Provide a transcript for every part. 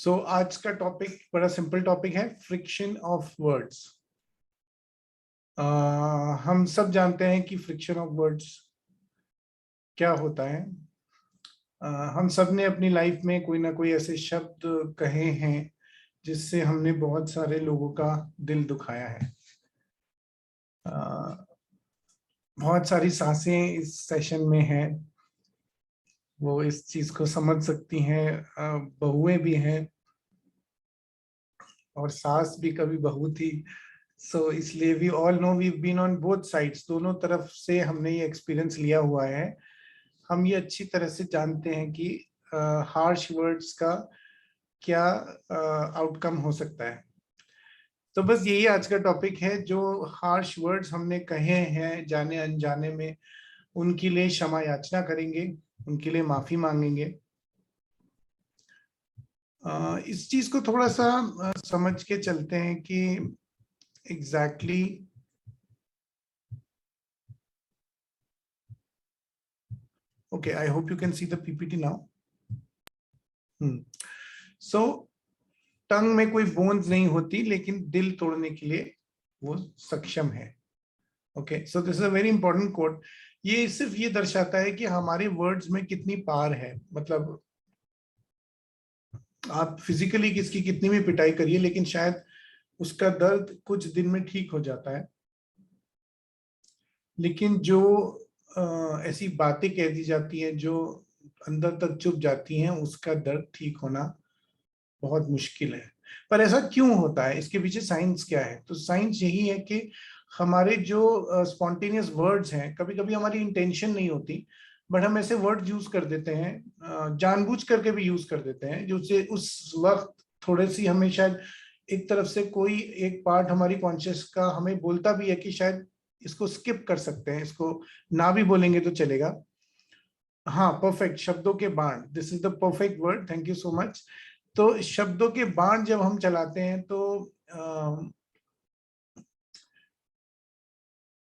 आज का टॉपिक बड़ा सिंपल टॉपिक है, फ्रिक्शन ऑफ वर्ड्स। हम सब जानते हैं कि फ्रिक्शन ऑफ वर्ड्स क्या होता है। हम सब ने अपनी लाइफ में कोई ना कोई ऐसे शब्द कहे हैं जिससे हमने बहुत सारे लोगों का दिल दुखाया है। बहुत सारी सांसें इस सेशन में हैं, वो इस चीज को समझ सकती हैं। बहुएं भी हैं और सास भी कभी बहू थी। इसलिए we all know, we been on both sides, दोनों तरफ से हमने ये एक्सपीरियंस लिया हुआ है। हम ये अच्छी तरह से जानते हैं कि हार्श वर्ड्स का क्या आउटकम हो सकता है। तो बस यही आज का टॉपिक है। जो हार्श वर्ड्स हमने कहे हैं जाने अनजाने में, उनके लिए क्षमा याचना करेंगे, उनके लिए माफी मांगेंगे। इस चीज को थोड़ा सा समझ के चलते हैं कि exactly okay, I hope you can see the PPT now. So टंग में कोई बोन्स नहीं होती, लेकिन दिल तोड़ने के लिए वो सक्षम है। Okay, so this is a very important coat. ये सिर्फ ये दर्शाता है कि हमारे वर्ड्स में कितनी पावर है। मतलब आप फिजिकली किसकी कितनी भी पिटाई करिए, लेकिन शायद उसका दर्द कुछ दिन में ठीक हो जाता है। लेकिन जो ऐसी बातें कह दी जाती हैं जो अंदर तक चुभ जाती हैं, उसका दर्द ठीक होना बहुत मुश्किल है। पर ऐसा क्यों होता है, इसके पीछे साइंस क्या है? तो साइंस यही है कि हमारे जो स्पॉन्टेनियस वर्ड्स हैं, कभी कभी हमारी इंटेंशन नहीं होती, बट हम ऐसे वर्ड यूज कर देते हैं, जानबूझ करके भी यूज कर देते हैं, जो से उस वक्त थोड़े सी हमें शायद एक तरफ से कोई एक पार्ट हमारी कॉन्शियस का हमें बोलता भी है कि शायद इसको स्किप कर सकते हैं, इसको ना भी बोलेंगे तो चलेगा। हाँ, परफेक्ट, शब्दों के बाण, this is the perfect word, thank you so much. तो शब्दों के बाण जब हम चलाते हैं तो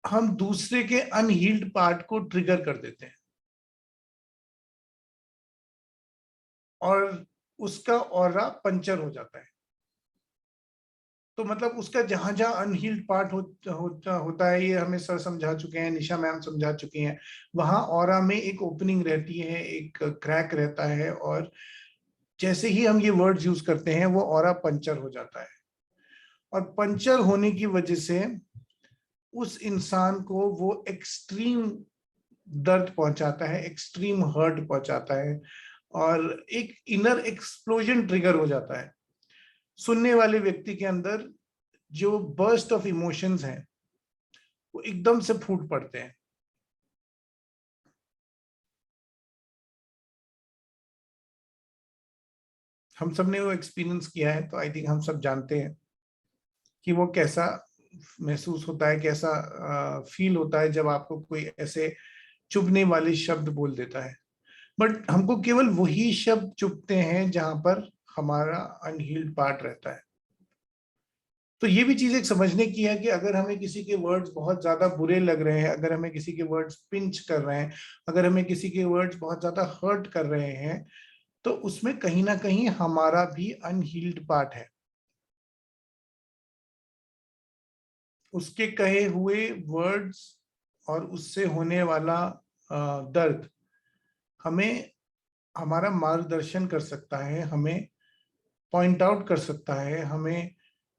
हम दूसरे के अनहील्ड पार्ट को ट्रिगर कर देते हैं और उसका ऑरा पंचर हो जाता है। तो मतलब उसका जहां जहां अनहील्ड पार्ट होता है, ये हमें सर समझा चुके हैं, निशा मैम समझा चुकी हैं, वहां ऑरा में एक ओपनिंग रहती है, एक क्रैक रहता है, और जैसे ही हम ये वर्ड्स यूज करते हैं वो ऑरा पंचर हो जाता है। और पंचर होने की वजह से उस इंसान को वो एक्सट्रीम दर्द पहुंचाता है, एक्सट्रीम हर्ट पहुंचाता है, और एक इनर एक्सप्लोजन ट्रिगर हो जाता है। सुनने वाले व्यक्ति के अंदर जो बर्स्ट ऑफ इमोशंस हैं वो एकदम से फूट पड़ते हैं। हम सब ने वो एक्सपीरियंस किया है, तो आई थिंक हम सब जानते हैं कि वो कैसा महसूस होता है, कैसा फील होता है जब आपको कोई ऐसे चुभने वाले शब्द बोल देता है। बट हमको केवल वही शब्द चुभते हैं जहां पर हमारा अनहील्ड पार्ट रहता है। तो ये भी चीज एक समझने की है कि अगर हमें किसी के वर्ड्स बहुत ज्यादा बुरे लग रहे हैं, अगर हमें किसी के वर्ड्स पिंच कर रहे हैं, अगर हमें किसी के वर्ड्स बहुत ज्यादा हर्ट कर रहे हैं, तो उसमें कहीं ना कहीं हमारा भी अनहील्ड पार्ट है। उसके कहे हुए वर्ड्स और उससे होने वाला दर्द हमें, हमारा मार्गदर्शन कर सकता है, हमें पॉइंट आउट कर सकता है, हमें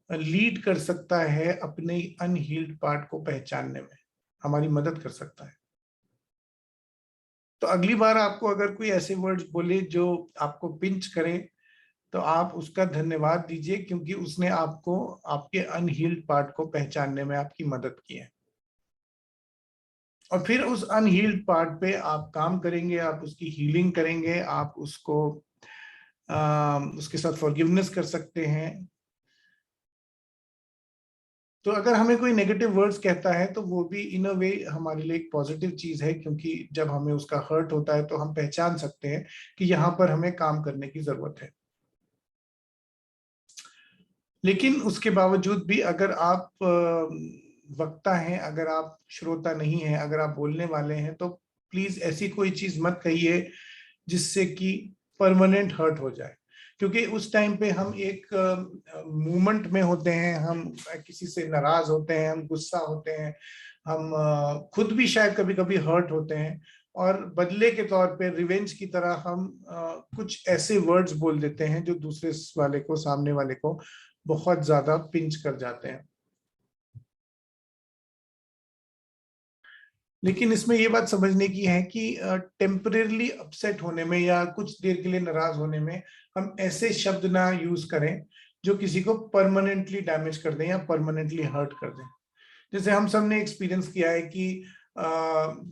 लीड कर सकता है अपने अनहील्ड पार्ट को पहचानने में, हमारी मदद कर सकता है। तो अगली बार आपको अगर कोई ऐसे वर्ड्स बोले जो आपको पिंच करे, तो आप उसका धन्यवाद दीजिए, क्योंकि उसने आपको आपके अनहील्ड पार्ट को पहचानने में आपकी मदद की है। और फिर उस अनहील्ड पार्ट पे आप काम करेंगे, आप उसकी हीलिंग करेंगे, आप उसको उसके साथ फॉरगिवनेस कर सकते हैं। तो अगर हमें कोई नेगेटिव वर्ड्स कहता है तो वो भी इन अ वे हमारे लिए एक पॉजिटिव चीज है, क्योंकि जब हमें उसका हर्ट होता है तो हम पहचान सकते हैं कि यहाँ पर हमें काम करने की जरूरत है। लेकिन उसके बावजूद भी अगर आप वक्ता हैं, अगर आप श्रोता नहीं हैं, अगर आप बोलने वाले हैं, तो प्लीज ऐसी कोई चीज मत कहिए जिससे कि परमानेंट हर्ट हो जाए। क्योंकि उस टाइम पे हम एक मूवमेंट में होते हैं, हम किसी से नाराज होते हैं, हम गुस्सा होते हैं, हम खुद भी शायद कभी कभी हर्ट होते हैं, और बदले के तौर पे रिवेंज की तरह हम कुछ ऐसे वर्ड्स बोल देते हैं जो दूसरे वाले को, सामने वाले को बहुत ज्यादा पिंच कर जाते हैं। लेकिन इसमें ये बात समझने की है कि टेम्परेली अपसेट होने में या कुछ देर के लिए नाराज होने में हम ऐसे शब्द ना यूज करें जो किसी को परमानेंटली डैमेज कर दें या परमानेंटली हर्ट कर दें। जैसे हम सब ने एक्सपीरियंस किया है कि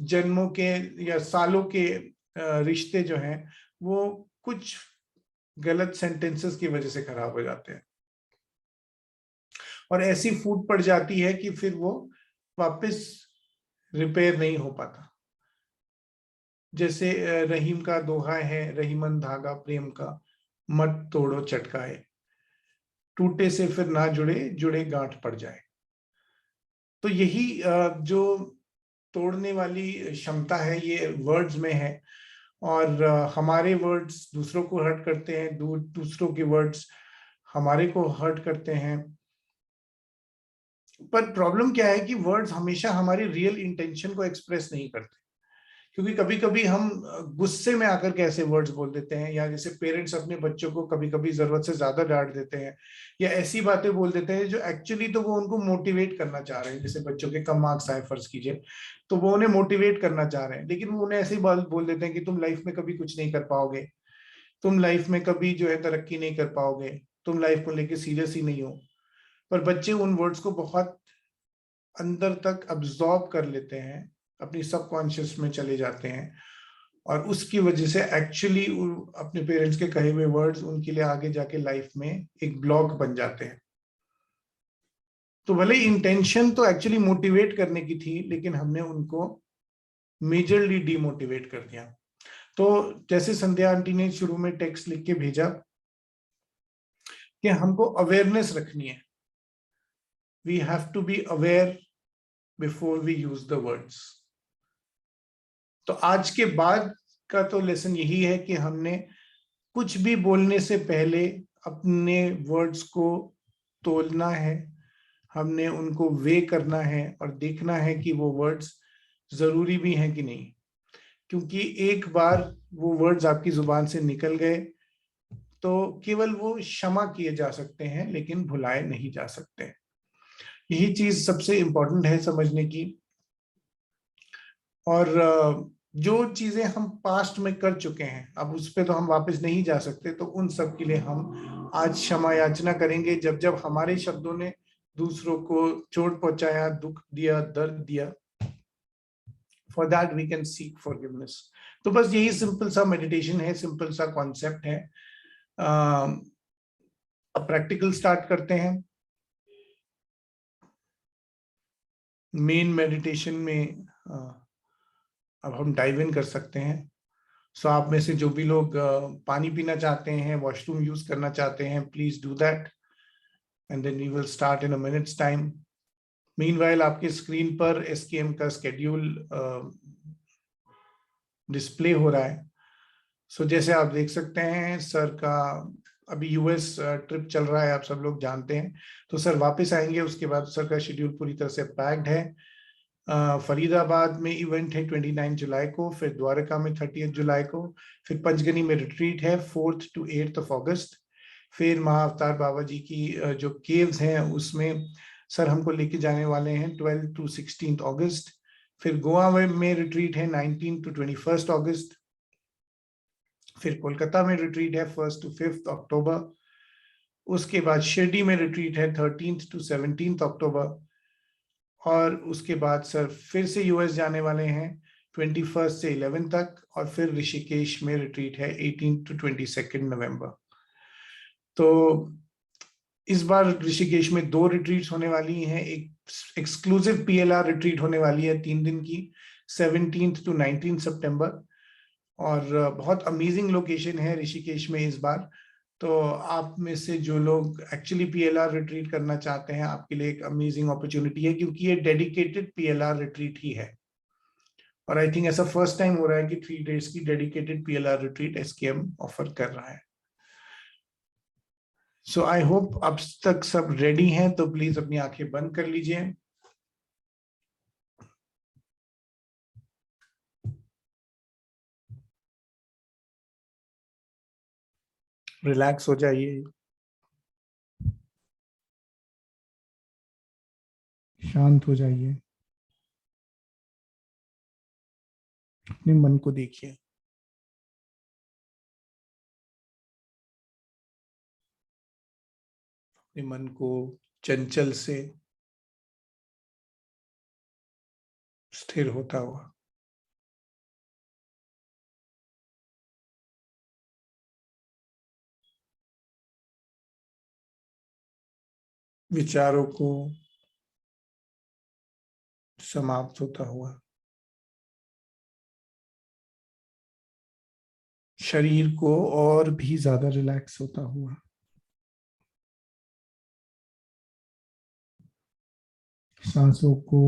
जन्मों के या सालों के रिश्ते जो हैं वो कुछ गलत सेंटेंसेस की वजह से खराब हो जाते हैं, और ऐसी फूट पड़ जाती है कि फिर वो वापस रिपेयर नहीं हो पाता। जैसे रहीम का दोहा है, रहीमन धागा प्रेम का, मत तोड़ो चटकाए, टूटे से फिर ना जुड़े, जुड़े गांठ पड़ जाए। तो यही जो तोड़ने वाली क्षमता है ये वर्ड्स में है, और हमारे वर्ड्स दूसरों को हर्ट करते हैं, दूसरों के वर्ड्स हमारे को हर्ट करते हैं। पर प्रॉब्लम क्या है कि वर्ड्स हमेशा हमारी रियल इंटेंशन को एक्सप्रेस नहीं करते, क्योंकि कभी कभी हम गुस्से में आकर के ऐसे वर्ड्स बोल देते हैं, या जैसे पेरेंट्स अपने बच्चों को कभी कभी जरूरत से ज्यादा डांट देते हैं, या ऐसी बातें बोल देते हैं जो एक्चुअली तो वो उनको मोटिवेट करना चाह रहे हैं। जैसे बच्चों के कम मार्क्स आए फर्ज कीजिए, तो वो उन्हें मोटिवेट करना चाह रहे हैं, लेकिन वो उन्हें ऐसी बात बोल देते हैं कि तुम लाइफ में कभी कुछ नहीं कर पाओगे, तुम लाइफ में कभी जो है तरक्की नहीं कर पाओगे, तुम लाइफ को लेके सीरियस ही नहीं हो। पर बच्चे उन वर्ड्स को बहुत अंदर तक अब्सॉर्ब कर लेते हैं, अपनी सबकॉन्शियस में चले जाते हैं, और उसकी वजह से एक्चुअली अपने पेरेंट्स के कहे हुए वर्ड्स उनके लिए आगे जाके लाइफ में एक ब्लॉक बन जाते हैं। तो भले इंटेंशन तो एक्चुअली मोटिवेट करने की थी, लेकिन हमने उनको मेजरली डीमोटिवेट कर दिया। तो जैसे संध्या आंटी ने शुरू में टेक्स्ट लिख के भेजा कि हमको अवेयरनेस रखनी है, we have to be aware before we use the words. तो आज के बाद का तो लेसन यही है कि हमने कुछ भी बोलने से पहले अपने वर्ड्स को तोलना है, हमने उनको वे करना है, और देखना है कि वो वर्ड्स जरूरी भी हैं कि नहीं। क्योंकि एक बार वो वर्ड्स आपकी जुबान से निकल गए तो केवल वो क्षमा किए जा सकते हैं, लेकिन भुलाए नहीं जा सकते। यही चीज सबसे इंपॉर्टेंट है समझने की। और जो चीजें हम पास्ट में कर चुके हैं, अब उस पर तो हम वापस नहीं जा सकते, तो उन सब के लिए हम आज क्षमा याचना करेंगे। जब जब हमारे शब्दों ने दूसरों को चोट पहुंचाया, दुख दिया, दर्द दिया, for that we can seek forgiveness. तो बस यही सिंपल सा मेडिटेशन है, सिंपल सा कॉन्सेप्ट है। अब प्रैक्टिकल स्टार्ट करते हैं। मेन मेडिटेशन में अब हम डाइव इन कर सकते हैं। सो आप में से जो भी लोग पानी पीना चाहते हैं, वॉशरूम यूज करना चाहते हैं, please do that, and then we will start in a minutes time. Meanwhile आपके स्क्रीन पर एसकेएम का स्केड्यूल डिस्प्ले हो रहा है। सो जैसे आप देख सकते हैं, सर का अभी यूएस ट्रिप चल रहा है, आप सब लोग जानते हैं। तो सर वापस आएंगे, उसके बाद सर का शेड्यूल पूरी तरह से पैक्ड है। फरीदाबाद में इवेंट है 29 जुलाई को, फिर द्वारका में 30 जुलाई को, फिर पंचगनी में रिट्रीट है 4th to 8th of अगस्त। फिर महाअवतार बाबा जी की जो केव्स हैं उसमें सर हमको लेके जाने वाले हैं 12th to 16th अगस्त। फिर गोवा में रिट्रीट है 19 to 21st अगस्त। फिर कोलकाता में रिट्रीट है 1st to 5th अक्टूबर। उसके बाद शिरडी में रिट्रीट है 13th to 17th अक्टूबर। और उसके बाद सर फिर से यूएस जाने वाले हैं 21st से 11 तक, और फिर ऋषिकेश में रिट्रीट है 18 to 22 नवंबर। तो इस बार ऋषिकेश में 2 रिट्रीट्स होने वाली हैं। एक एक्सक्लूसिव पीएलआर रिट्रीट होने वाली है 3 दिन की, 17th to 19 सितंबर, और बहुत अमेजिंग लोकेशन है ऋषिकेश में इस बार। तो आप में से जो लोग एक्चुअली पीएलआर रिट्रीट करना चाहते हैं, आपके लिए एक अमेजिंग अपॉर्चुनिटी है, क्योंकि ये डेडिकेटेड पीएलआर रिट्रीट ही है। और आई थिंक ऐसा फर्स्ट टाइम हो रहा है कि 3 days की dedicated PLR retreat SKM offer कर रहा है। सो आई होप अब तक सब रेडी हैं, तो प्लीज अपनी आंखें बंद कर लीजिए। रिलैक्स हो जाइए, शांत हो जाइए, अपने मन को देखिए। अपने मन को चंचल से स्थिर होता हुआ, विचारों को समाप्त होता हुआ, शरीर को और भी ज्यादा रिलैक्स होता हुआ, सांसों को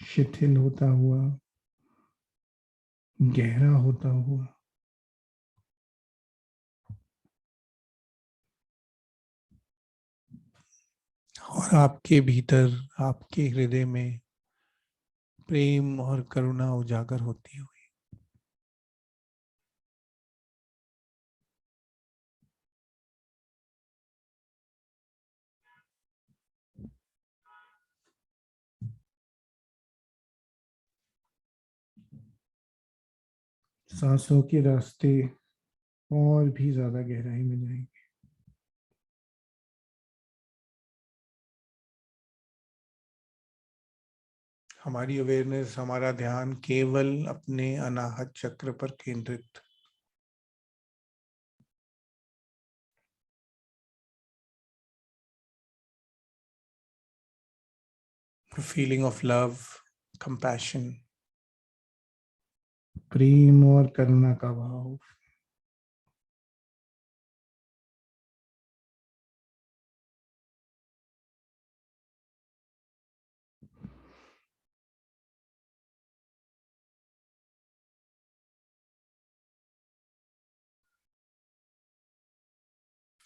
शिथिल होता हुआ, गहरा होता हुआ, और आपके भीतर, आपके हृदय में प्रेम और करुणा उजागर होती हुई। सांसों के रास्ते और भी ज्यादा गहराई में जाएंगे। हमारी अवेयरनेस, हमारा ध्यान केवल अपने अनाहत चक्र पर केंद्रित। फीलिंग ऑफ लव, कंपैशन, प्रेम और करुणा का भाव,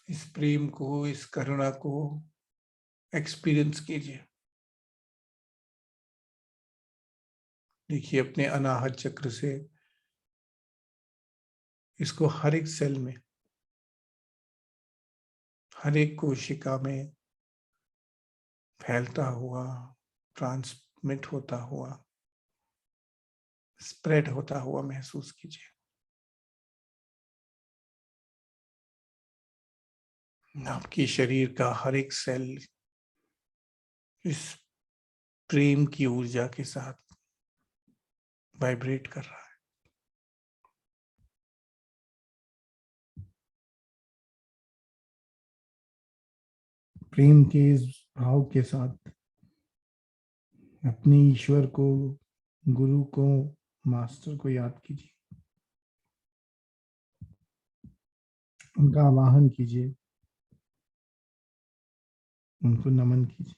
इस प्रेम को, इस करुणा को एक्सपीरियंस कीजिए। देखिए अपने अनाहत चक्र से इसको हर एक सेल में, हर एक कोशिका में फैलता हुआ, ट्रांसमिट होता हुआ, स्प्रेड होता हुआ महसूस कीजिए। आपकी शरीर का हर एक सेल इस प्रेम की ऊर्जा के साथ वाइब्रेट कर रहा है। प्रेम के इस भाव के साथ अपने ईश्वर को, गुरु को, मास्टर को याद कीजिए। उनका आवाहन कीजिए, उनको नमन कीजिए।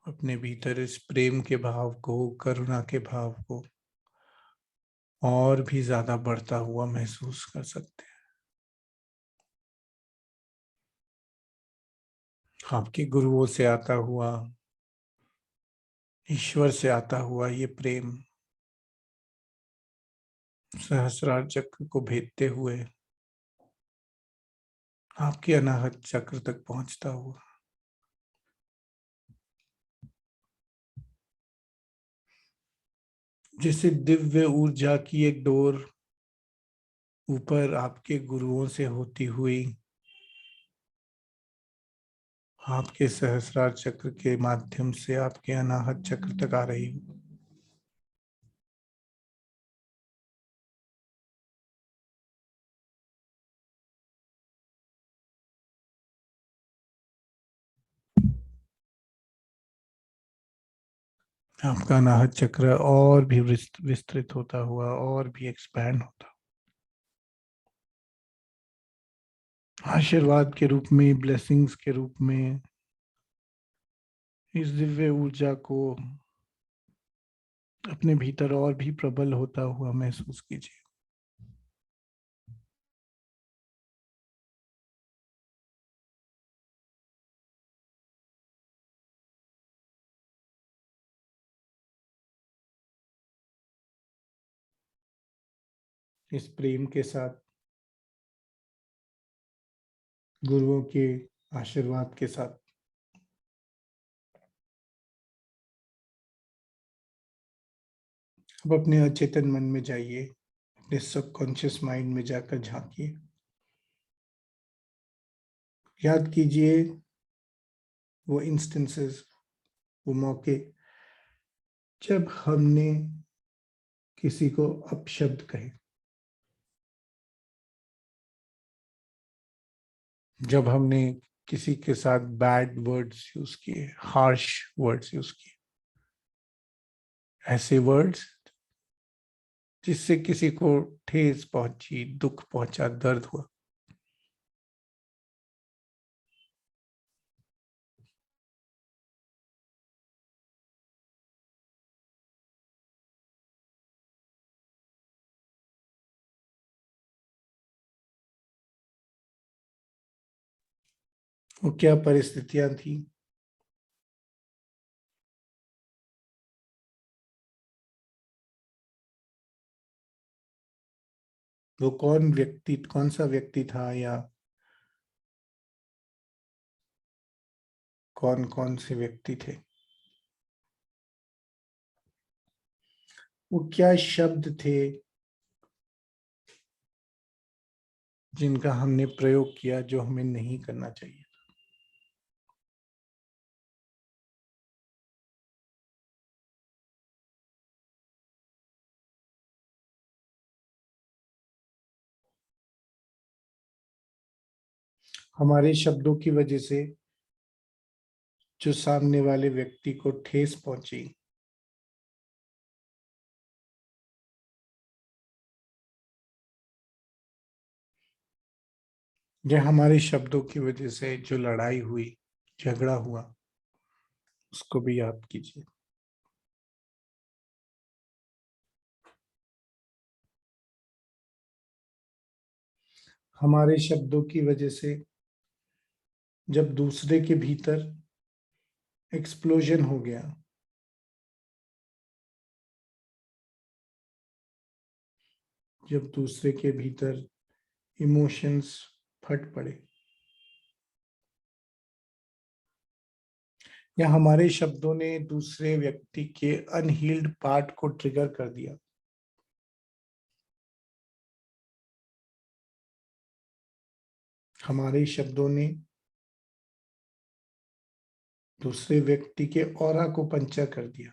अपने भीतर इस प्रेम के भाव को, करुणा के भाव को और भी ज्यादा बढ़ता हुआ महसूस कर सकते हैं। आपके गुरुओं से आता हुआ, ईश्वर से आता हुआ ये प्रेम सहस्रार चक्र को भेदते हुए आपके अनाहत चक्र तक पहुंचता हुआ, जैसे दिव्य ऊर्जा की एक डोर ऊपर आपके गुरुओं से होती हुई आपके सहस्रार चक्र के माध्यम से आपके अनाहत चक्र तक आ रही हूँ। आपका अनाहत चक्र और भी विस्तृत होता हुआ और भी एक्सपैंड होता, आशीर्वाद के रूप में, ब्लेसिंग्स के रूप में इस दिव्य ऊर्जा को अपने भीतर और भी प्रबल होता हुआ महसूस कीजिए। इस प्रेम के साथ, गुरुओं के आशीर्वाद के साथ, अब अपने अचेतन मन में जाइए, अपने सबकॉन्शियस माइंड में जाकर झांकिए। याद कीजिए वो इंस्टेंसेस, वो मौके जब हमने किसी को अपशब्द कहे, जब हमने किसी के साथ बैड वर्ड्स यूज किए, हार्श वर्ड्स यूज किए, ऐसे वर्ड्स जिससे किसी को ठेस पहुंची, दुख पहुंचा, दर्द हुआ। वो क्या परिस्थितियां थी, वो कौन सा व्यक्ति था, या कौन कौन से व्यक्ति थे, वो क्या शब्द थे जिनका हमने प्रयोग किया जो हमें नहीं करना चाहिए। हमारे शब्दों की वजह से जो सामने वाले व्यक्ति को ठेस पहुंची, या हमारे शब्दों की वजह से जो लड़ाई हुई, झगड़ा हुआ, उसको भी याद कीजिए। हमारे शब्दों की वजह से जब दूसरे के भीतर एक्सप्लोजन हो गया, जब दूसरे के भीतर इमोशंस फट पड़े, या हमारे शब्दों ने दूसरे व्यक्ति के अनहील्ड पार्ट को ट्रिगर कर दिया, हमारे शब्दों ने दूसरे व्यक्ति के ऑरा को पंचर कर दिया,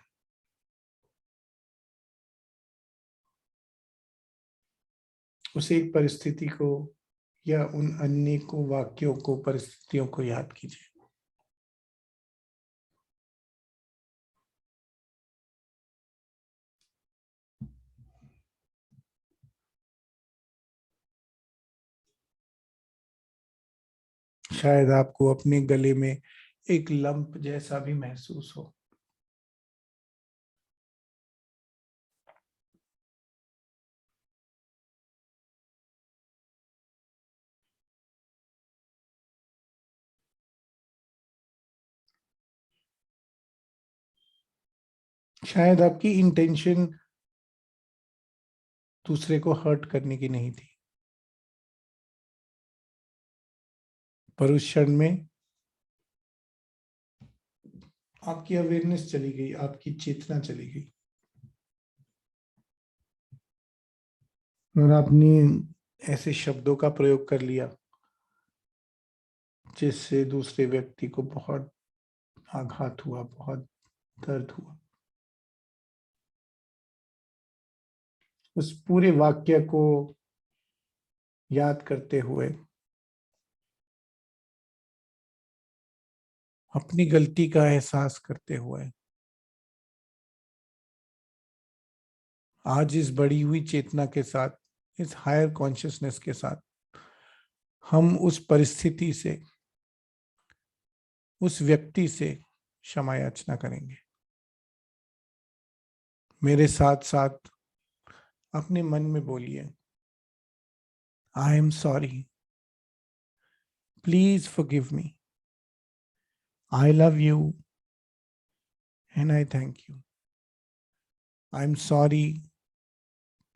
उस एक परिस्थिति को या उन अनेकों वाक्यों को, परिस्थितियों को याद कीजिए। शायद आपको अपने गले में एक लंप जैसा भी महसूस हो। शायद आपकी इंटेंशन दूसरे को हर्ट करने की नहीं थी, पर उस क्षण में आपकी अवेयरनेस चली गई, आपकी चेतना चली गई, और आपने ऐसे शब्दों का प्रयोग कर लिया जिससे दूसरे व्यक्ति को बहुत आघात हुआ, बहुत दर्द हुआ। उस पूरे वाक्य को याद करते हुए, अपनी गलती का एहसास करते हुए, आज इस बढ़ी हुई चेतना के साथ, इस हायर कॉन्शियसनेस के साथ, हम उस परिस्थिति से, उस व्यक्ति से क्षमा याचना करेंगे। मेरे साथ साथ अपने मन में बोलिए, आई am sorry, please forgive me, I love you and I thank you. I am sorry,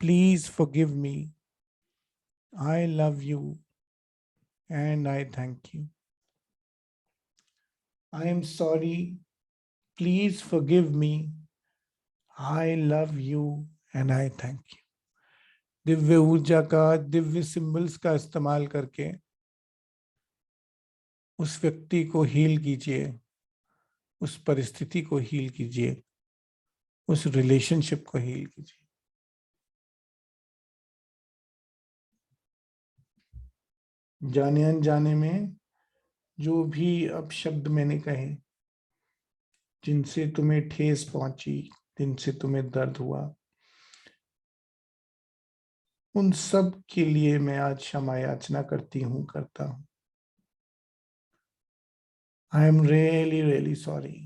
please forgive me, I love you and I thank you. I am sorry, please forgive me, I love you and I thank you. Divya ऊर्जा का, Divya symbols का इस्तेमाल करके उस व्यक्ति को heal कीजिए, उस परिस्थिति को हील कीजिए, उस रिलेशनशिप को हील कीजिए। जाने अनजाने में जो भी अब शब्द मैंने कहे, जिनसे तुम्हें ठेस पहुंची, जिनसे तुम्हें दर्द हुआ, उन सब के लिए मैं आज क्षमा याचना करता हूं। I am really really sorry,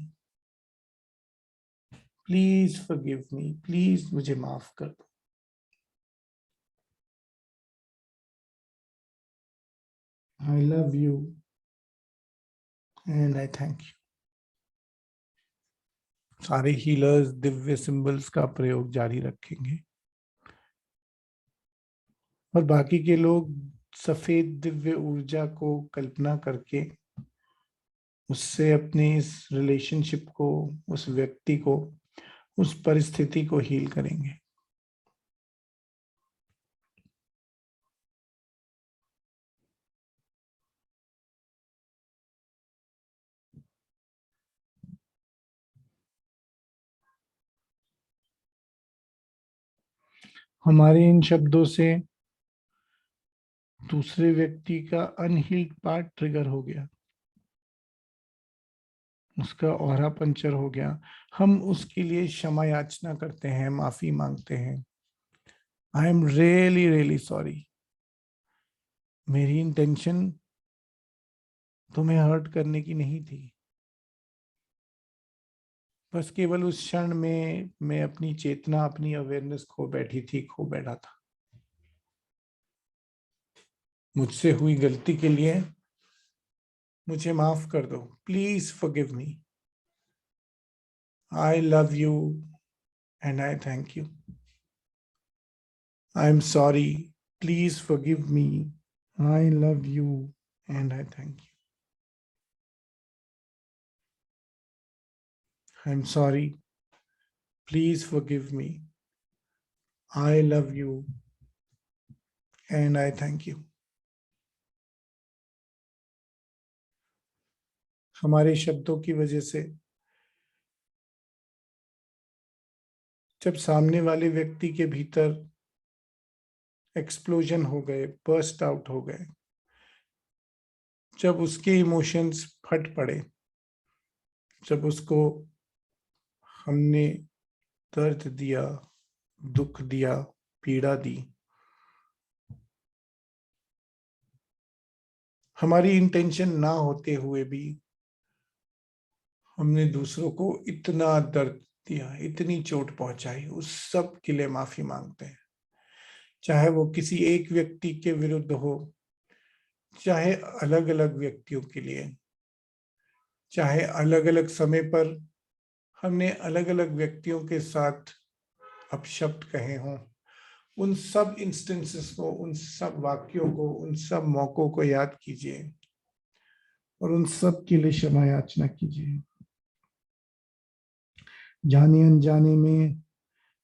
please forgive me, please मुझे माफ कर दो। आई love you and I thank you. सारे हीलर्स दिव्य सिंबल्स का प्रयोग जारी रखेंगे और बाकी के लोग सफेद दिव्य ऊर्जा को कल्पना करके उससे अपने इस रिलेशनशिप को, उस व्यक्ति को, उस परिस्थिति को हील करेंगे। हमारे इन शब्दों से दूसरे व्यक्ति का अनहील्ड पार्ट ट्रिगर हो गया, उसका ऑरा पंचर हो गया। हम उसके लिए क्षमा याचना करते हैं, माफी मांगते हैं। I am really really sorry, मेरी इंटेंशन तुम्हें हर्ट करने की नहीं थी, बस केवल उस क्षण में मैं अपनी चेतना, अपनी अवेयरनेस खो बैठी थी, खो बैठा था। मुझसे हुई गलती के लिए मुझे माफ कर दो, please forgive me, I love you and I thank you. I am sorry, please forgive me, I love you and I thank you. I am sorry, please forgive me, I love you and I thank you. हमारे शब्दों की वजह से जब सामने वाले व्यक्ति के भीतर एक्सप्लोजन हो गए, बर्स्ट आउट हो गए, जब उसके इमोशंस फट पड़े, जब उसको हमने दर्द दिया, दुख दिया, पीड़ा दी, हमारी इंटेंशन ना होते हुए भी हमने दूसरों को इतना दर्द दिया, इतनी चोट पहुंचाई, उस सब के लिए माफी मांगते हैं। चाहे वो किसी एक व्यक्ति के विरुद्ध हो, चाहे अलग अलग व्यक्तियों के लिए, चाहे अलग अलग समय पर हमने अलग अलग व्यक्तियों के साथ अपशब्द कहे हों, उन सब इंस्टेंसेस को, उन सब वाक्यों को, उन सब मौकों को याद कीजिए और उन सब के लिए क्षमा याचना कीजिए। जाने अनजाने में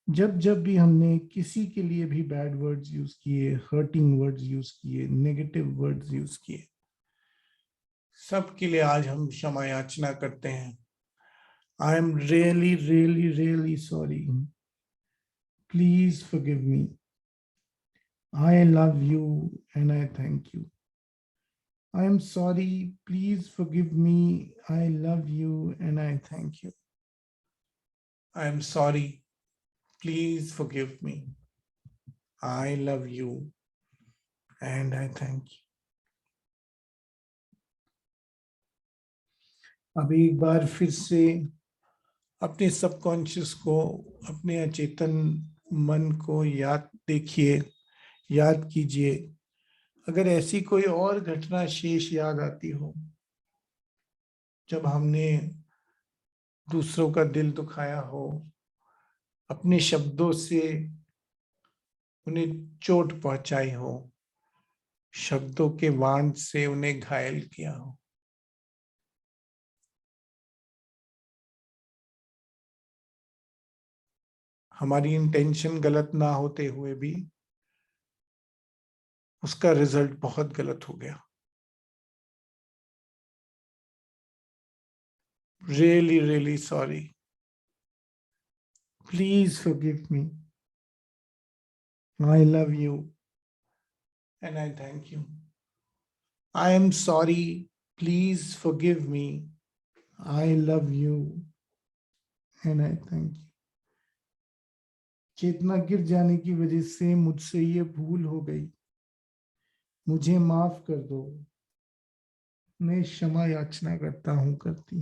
जब जब भी हमने किसी के लिए भी बैड वर्ड्स यूज किए, हर्टिंग वर्ड्स यूज किए, नेगेटिव वर्ड्स यूज किए, सबके लिए आज हम क्षमा याचना करते हैं। I am really really really sorry, please forgive me, I love you and I thank you. I am sorry, please forgive me, I love you and I thank you. I am sorry, please forgive me, I love you and I thank you. अब एक बार फिर से अपने subconscious को, अपने अचेतन मन को याद देखिए, याद कीजिए। अगर ऐसी कोई और घटना शेष याद आती हो जब हमने दूसरों का दिल दुखाया हो, अपने शब्दों से उन्हें चोट पहुंचाई हो, शब्दों के वाण से उन्हें घायल किया हो, हमारी इंटेंशन गलत ना होते हुए भी उसका रिजल्ट बहुत गलत हो गया। Really really sorry, please forgive me, I love you and I thank you. I am sorry, please forgive me, I love you and I thank you. चेतना गिर जाने की वजह से मुझसे ये भूल हो गई, मुझे माफ कर दो, मैं क्षमा याचना करता हूँ, करती।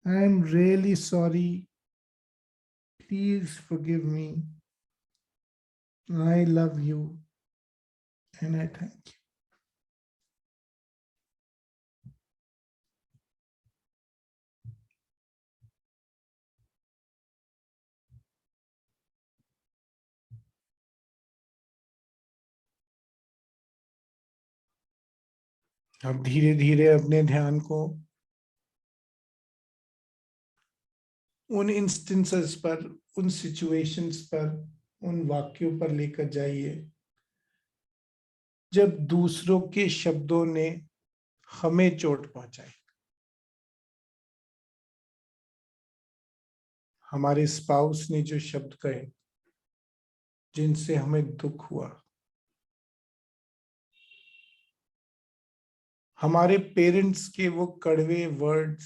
I am really sorry, please forgive me, I love you and I thank you. अब धीरे धीरे अपने ध्यान को उन इंस्टेंसेस पर, उन सिचुएशंस पर, उन वाक्यों पर लेकर जाइए जब दूसरों के शब्दों ने हमें चोट पहुंचाई। हमारे स्पाउस ने जो शब्द कहे जिनसे हमें दुख हुआ, हमारे पेरेंट्स के वो कड़वे वर्ड्स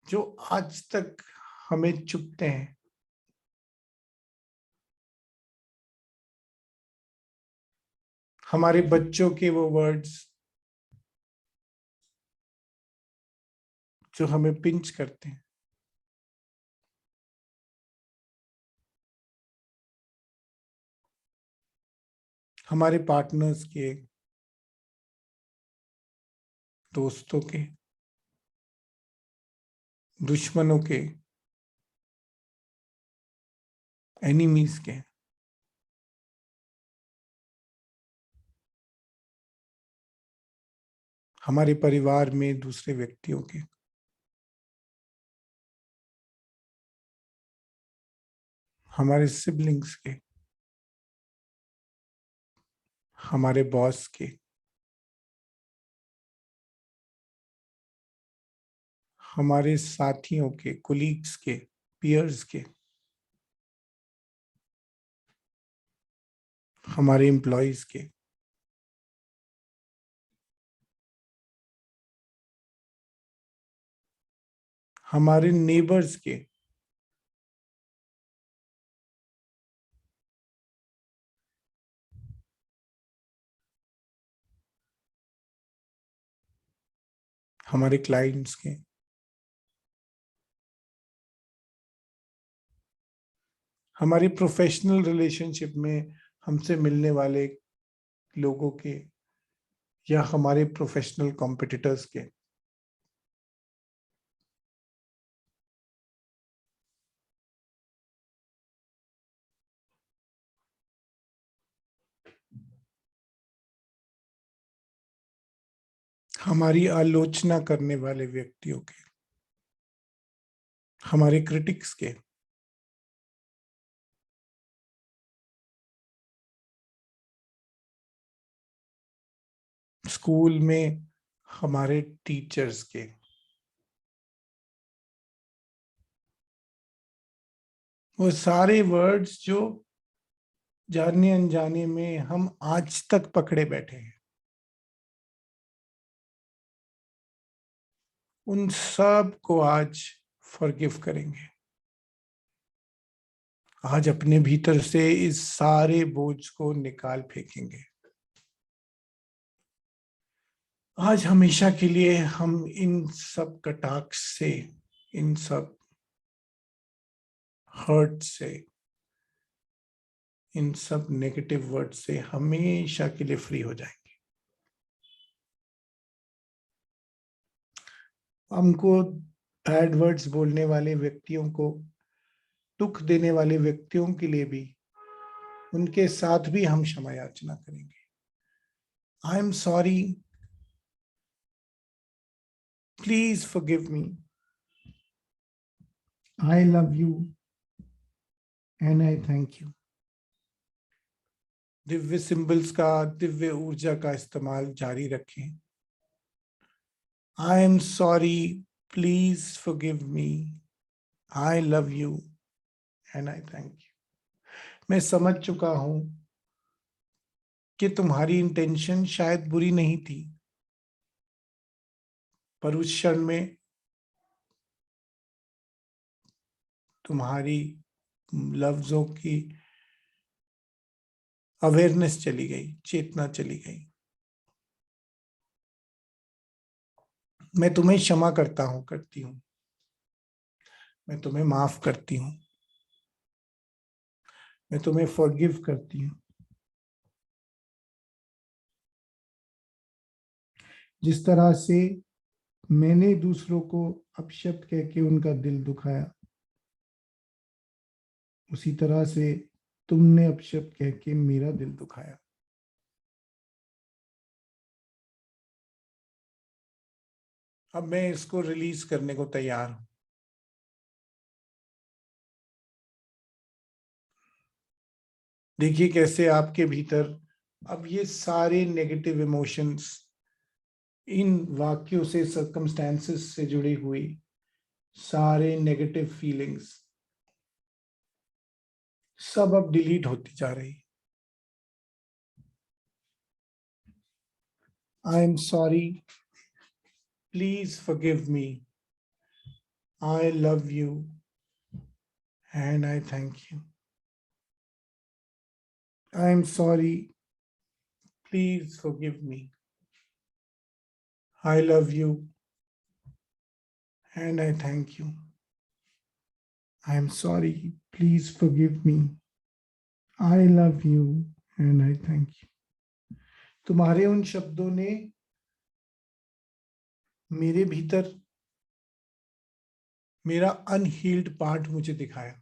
जो आज तक हमें चुभते हैं, हमारे बच्चों के वो वर्ड्स जो हमें पिंच करते हैं, हमारे पार्टनर्स के, दोस्तों के, दुश्मनों के, एनिमीज के, हमारे परिवार में दूसरे व्यक्तियों के, हमारे सिबलिंग्स के, हमारे बॉस के, हमारे साथियों के, कोलीग्स के, पीयर्स के, हमारे एम्प्लॉयज के, हमारे नेबर्स के, हमारे क्लाइंट्स के, हमारी प्रोफेशनल रिलेशनशिप में हमसे मिलने वाले लोगों के, या हमारे प्रोफेशनल कॉम्पिटिटर्स के, हमारी आलोचना करने वाले व्यक्तियों के, हमारे क्रिटिक्स के, स्कूल में हमारे टीचर्स के, वो सारे वर्ड्स जो जाने अनजाने में हम आज तक पकड़े बैठे हैं, उन सब को आज फॉरगिव करेंगे। आज अपने भीतर से इस सारे बोझ को निकाल फेंकेंगे। आज हमेशा के लिए हम इन सब कटाक्ष से, इन सब हर्ट से, इन सब नेगेटिव वर्ड से हमेशा के लिए फ्री हो जाएंगे। हमको बैड वर्ड्स बोलने वाले व्यक्तियों को, दुख देने वाले व्यक्तियों के लिए भी, उनके साथ भी हम क्षमा याचना करेंगे। आई am sorry, please forgive me, I love you and I thank you. Divya symbols का, दिव्य ऊर्जा का इस्तेमाल जारी रखें। आई am sorry, please forgive me, I love you and I thank you. मैं समझ चुका हूं कि तुम्हारी इंटेंशन शायद बुरी नहीं थी, पर उस क्षण में तुम्हारी लफ्जों की अवेयरनेस चली गई, चेतना चली गई। मैं तुम्हें क्षमा करता हूं, करती हूं। मैं तुम्हें माफ करती हूं। मैं तुम्हें फॉरगिव करती हूं। जिस तरह से मैंने दूसरों को अपशब्द कह के उनका दिल दुखाया, उसी तरह से तुमने अपशब्द कह के मेरा दिल दुखाया। अब मैं इसको रिलीज करने को तैयार हूं। देखिए कैसे आपके भीतर अब ये सारे नेगेटिव इमोशंस, इन वाक्यों से, सर्कमस्टेंसेस से जुड़ी हुई सारे नेगेटिव फीलिंग्स सब अब डिलीट होती जा रही। आई am sorry, please forgive me, I love you and I thank you. I am sorry, please forgive me, I love you and I thank you. I am sorry. Please forgive me. I love you and I thank you. तुम्हारे उन शब्दों ने मेरे भीतर मेरा unhealed part मुझे दिखाया।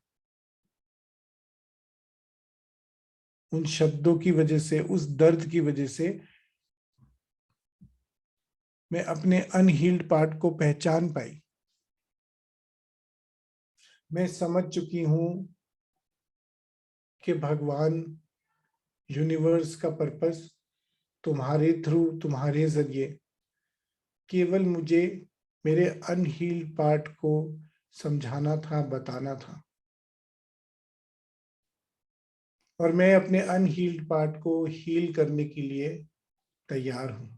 उन शब्दों की वजह से, उस दर्द की वजह से मैं अपने अनहील्ड पार्ट को पहचान पाई। मैं समझ चुकी हूं कि भगवान, यूनिवर्स का पर्पस तुम्हारे थ्रू, तुम्हारे जरिए केवल मुझे मेरे अनहील्ड पार्ट को समझाना था, बताना था। और मैं अपने अनहील्ड पार्ट को हील करने के लिए तैयार हूं।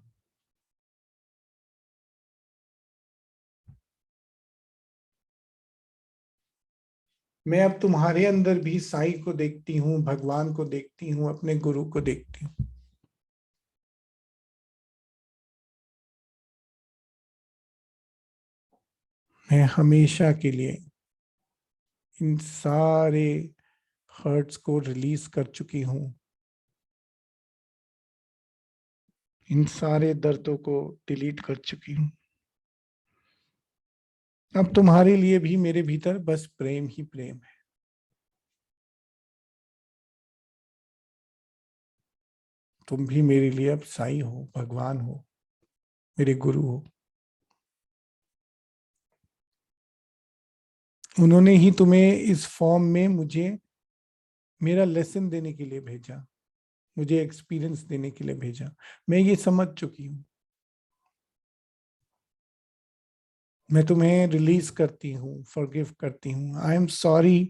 मैं अब तुम्हारे अंदर भी साई को देखती हूँ, भगवान को देखती हूँ, अपने गुरु को देखती हूँ। मैं हमेशा के लिए इन सारे हर्ट्स को रिलीज कर चुकी हूँ। इन सारे दर्दों को डिलीट कर चुकी हूँ। अब तुम्हारे लिए भी मेरे भीतर बस प्रेम ही प्रेम है। तुम भी मेरे लिए अब साई हो, भगवान हो, मेरे गुरु हो। उन्होंने ही तुम्हें इस फॉर्म में मुझे मेरा लेसन देने के लिए भेजा, मुझे एक्सपीरियंस देने के लिए भेजा। मैं ये समझ चुकी हूँ। मैं तुम्हें रिलीज करती हूँ, फॉरगिव करती हूँ। आई am sorry,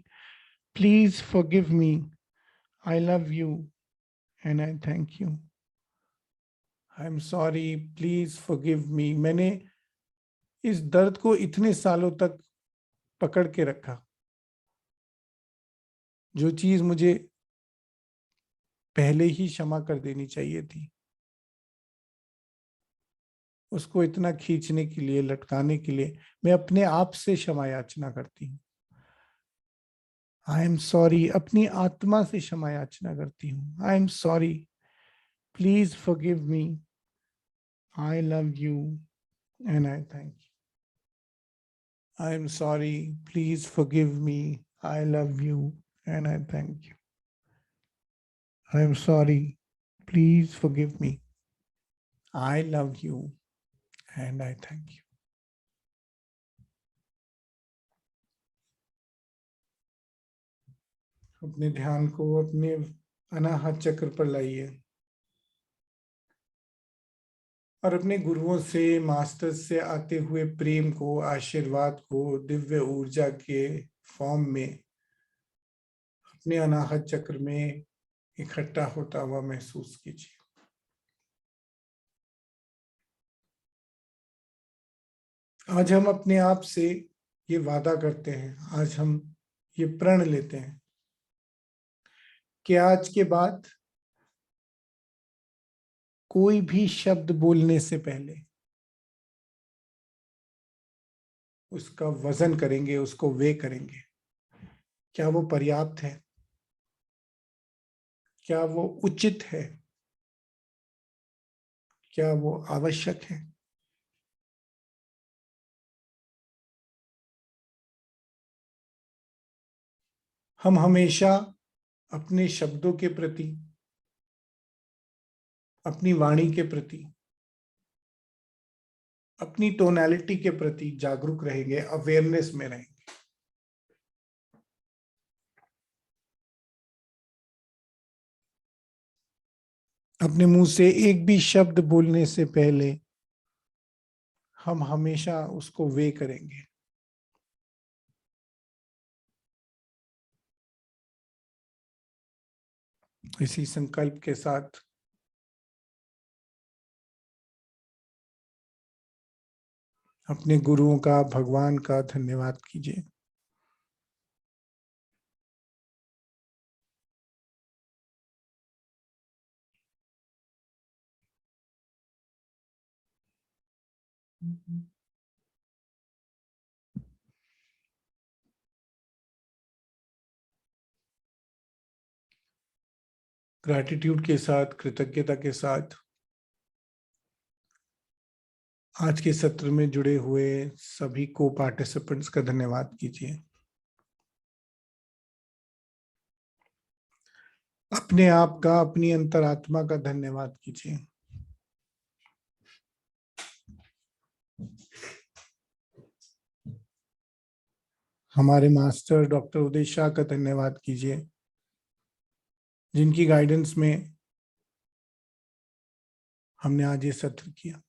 please forgive me, I love you and I thank you. I am sorry, please forgive मी। मैंने इस दर्द को इतने सालों तक पकड़ के रखा। जो चीज मुझे पहले ही क्षमा कर देनी चाहिए थी, उसको इतना खींचने के लिए, लटकाने के लिए मैं अपने आप से क्षमा याचना करती हूँ। आई एम सॉरी, अपनी आत्मा से क्षमा याचना करती हूँ। आई am sorry, please forgive me, I love you and I thank you. I am sorry, please forgive me, I love you and I thank you. I am sorry, please forgive me, I love you and I thank you. अपने ध्यान को अपने अनाहत चक्र पर लाइए और अपने गुरुओं से, मास्टर्स से आते हुए प्रेम को, आशीर्वाद को दिव्य ऊर्जा के फॉर्म में अपने अनाहत चक्र में इकट्ठा होता हुआ महसूस कीजिए। आज हम अपने आप से ये वादा करते हैं, आज हम ये प्रण लेते हैं कि आज के बाद कोई भी शब्द बोलने से पहले उसका वजन करेंगे, उसको वे करेंगे। क्या वो पर्याप्त है? क्या वो उचित है? क्या वो आवश्यक है? हम हमेशा अपने शब्दों के प्रति, अपनी वाणी के प्रति, अपनी टोनैलिटी के प्रति जागरूक रहेंगे, अवेयरनेस में रहेंगे। अपने मुंह से एक भी शब्द बोलने से पहले हम हमेशा उसको वे करेंगे। इसी संकल्प के साथ अपने गुरुओं का, भगवान का धन्यवाद कीजिए। ग्रैटिट्यूड के साथ, कृतज्ञता के साथ आज के सत्र में जुड़े हुए सभी को पार्टिसिपेंट्स का धन्यवाद कीजिए। अपने आप का, अपनी अंतरात्मा का धन्यवाद कीजिए। हमारे मास्टर डॉक्टर उदय शाह का धन्यवाद कीजिए, जिनकी गाइडेंस में हमने आज ये सत्र किया।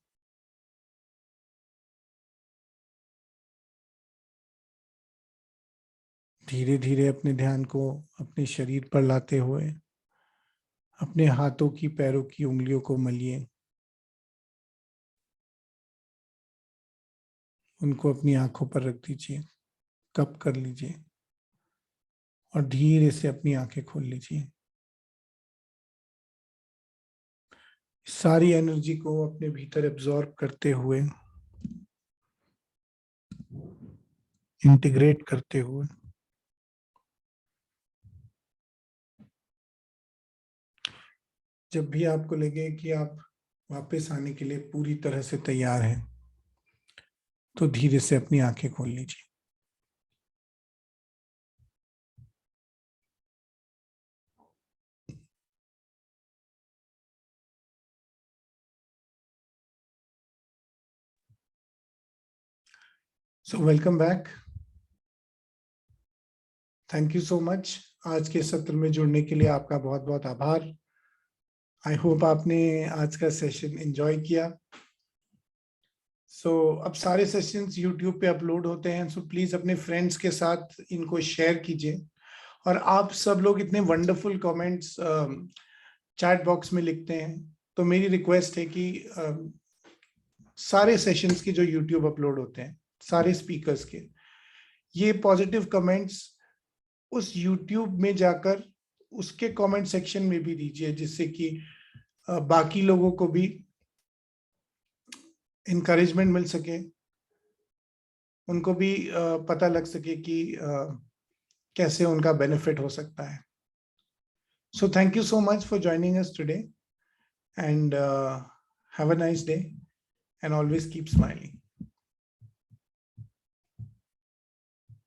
धीरे धीरे अपने ध्यान को अपने शरीर पर लाते हुए अपने हाथों की, पैरों की उंगलियों को मलिए, उनको अपनी आंखों पर रख दीजिए, कप कर लीजिए और धीरे से अपनी आंखें खोल लीजिए। सारी एनर्जी को अपने भीतर एब्जॉर्ब करते हुए, इंटीग्रेट करते हुए जब भी आपको लगे कि आप वापस आने के लिए पूरी तरह से तैयार हैं, तो धीरे से अपनी आंखें खोल लीजिए। So welcome back. Thank you so much. आज के सत्र में जुड़ने के लिए आपका बहुत बहुत आभार। आई होप आपने आज का सेशन एंजॉय किया। अब सारे सेशंस यूट्यूब पे अपलोड होते हैं, सो प्लीज अपने फ्रेंड्स के साथ इनको शेयर कीजिए। और आप सब लोग इतने वंडरफुल कमेंट्स चैट बॉक्स में लिखते हैं, तो मेरी रिक्वेस्ट है कि सारे सेशंस की जो यूट्यूब अपलोड होते हैं, सारे स्पीकर्स के, ये पॉजिटिव कमेंट्स उस यूट्यूब में जाकर उसके कमेंट सेक्शन में भी दीजिए, जिससे कि बाकी लोगों को भी इनकरेजमेंट मिल सके, उनको भी पता लग सके कि कैसे उनका बेनिफिट हो सकता है। So thank you so much for joining us today and have a nice day and always keep smiling.